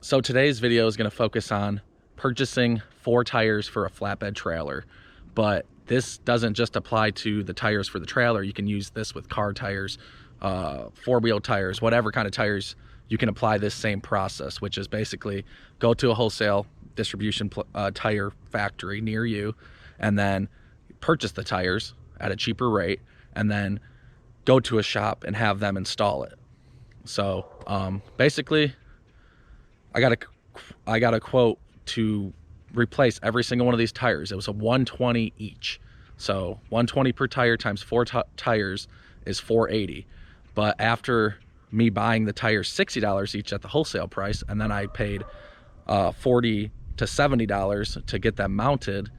So today's video is going to focus on purchasing 4 tires for a flatbed trailer, but this doesn't just apply to the tires for the trailer. You can use this with car tires, 4-wheel tires, whatever kind of tires. You can apply this same process, which is basically go to a wholesale distribution tire factory near you and then purchase the tires at a cheaper rate and then go to a shop and have them install it. So basically I got a quote to replace every single one of these tires. It was a $120 each. So $120 per tire times 4 tires is $480. But after me buying the tires $60 each at the wholesale price, and then I paid $40 to $70 to get them mounted,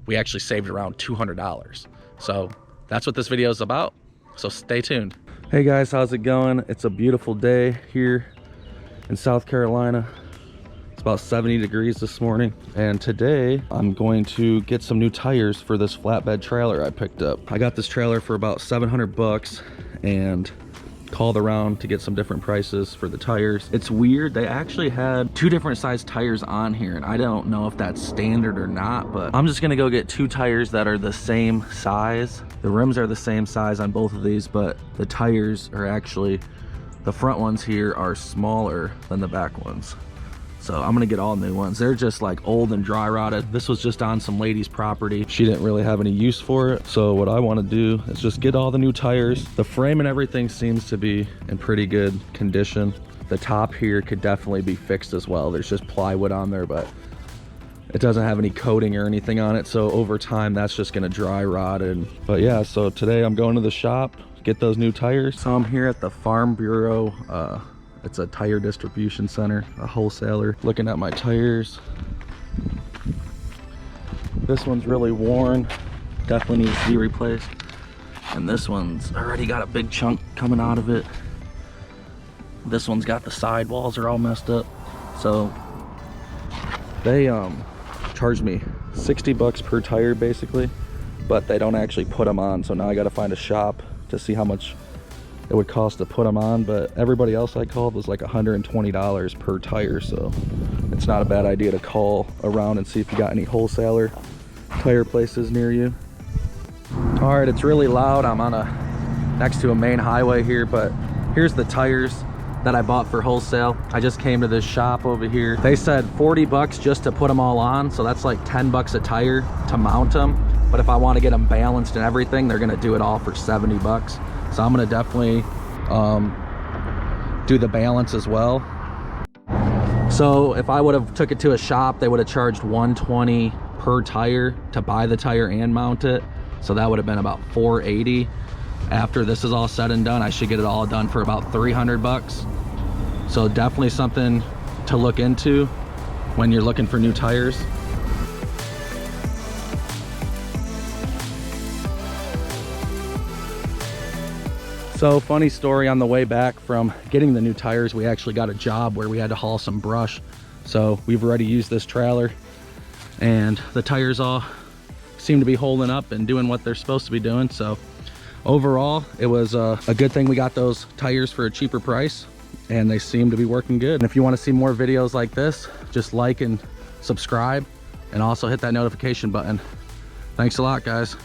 we actually saved around $200. So that's what this video is about. So stay tuned. Hey guys, how's it going? It's a beautiful day here in South Carolina. It's about 70 degrees this morning, and today I'm going to get some new tires for this flatbed trailer I picked up. I got this trailer for about 700 bucks and called around to get some different prices for the tires. It's weird, they actually had 2 different size tires on here, and I don't know if that's standard or not, but I'm just gonna go get 2 tires that are the same size. The rims are the same size on both of these, but the tires are actually, the front ones here are smaller than the back ones. So I'm gonna get all new ones. They're just like old and dry rotted. This was just on some lady's property. She didn't really have any use for it. So what I wanna do is just get all the new tires. The frame and everything seems to be in pretty good condition. The top here could definitely be fixed as well. There's just plywood on there, but it doesn't have any coating or anything on it. So over time, that's just gonna dry rot. But yeah, so today I'm going to the shop, get those new tires. So I'm here at the Farm Bureau. It's a tire distribution center, a wholesaler. Looking at my tires. This one's really worn, definitely needs to be replaced. And this one's already got a big chunk coming out of it. This one's got the sidewalls are all messed up. So they charged me 60 bucks per tire basically, but they don't actually put them on. So now I gotta find a shop to see how much it would cost to put them on, but everybody else I called was like $120 per tire, so it's not a bad idea to call around and see if you got any wholesaler tire places near you. All right, it's really loud. I'm on next to a main highway here, but here's the tires that I bought for wholesale. I just came to this shop over here. They said 40 bucks just to put them all on, so that's like 10 bucks a tire to mount them. But if I want to get them balanced and everything, they're gonna do it all for 70 bucks. So I'm gonna definitely do the balance as well. So if I would have took it to a shop, they would have charged $120 per tire to buy the tire and mount it. So that would have been about $480. After this is all said and done, I should get it all done for about 300 bucks. So definitely something to look into when you're looking for new tires. So funny story, on the way back from getting the new tires, we actually got a job where we had to haul some brush. So we've already used this trailer and the tires all seem to be holding up and doing what they're supposed to be doing. So overall, it was a good thing we got those tires for a cheaper price and they seem to be working good. And if you want to see more videos like this, just like and subscribe and also hit that notification button. Thanks a lot, guys.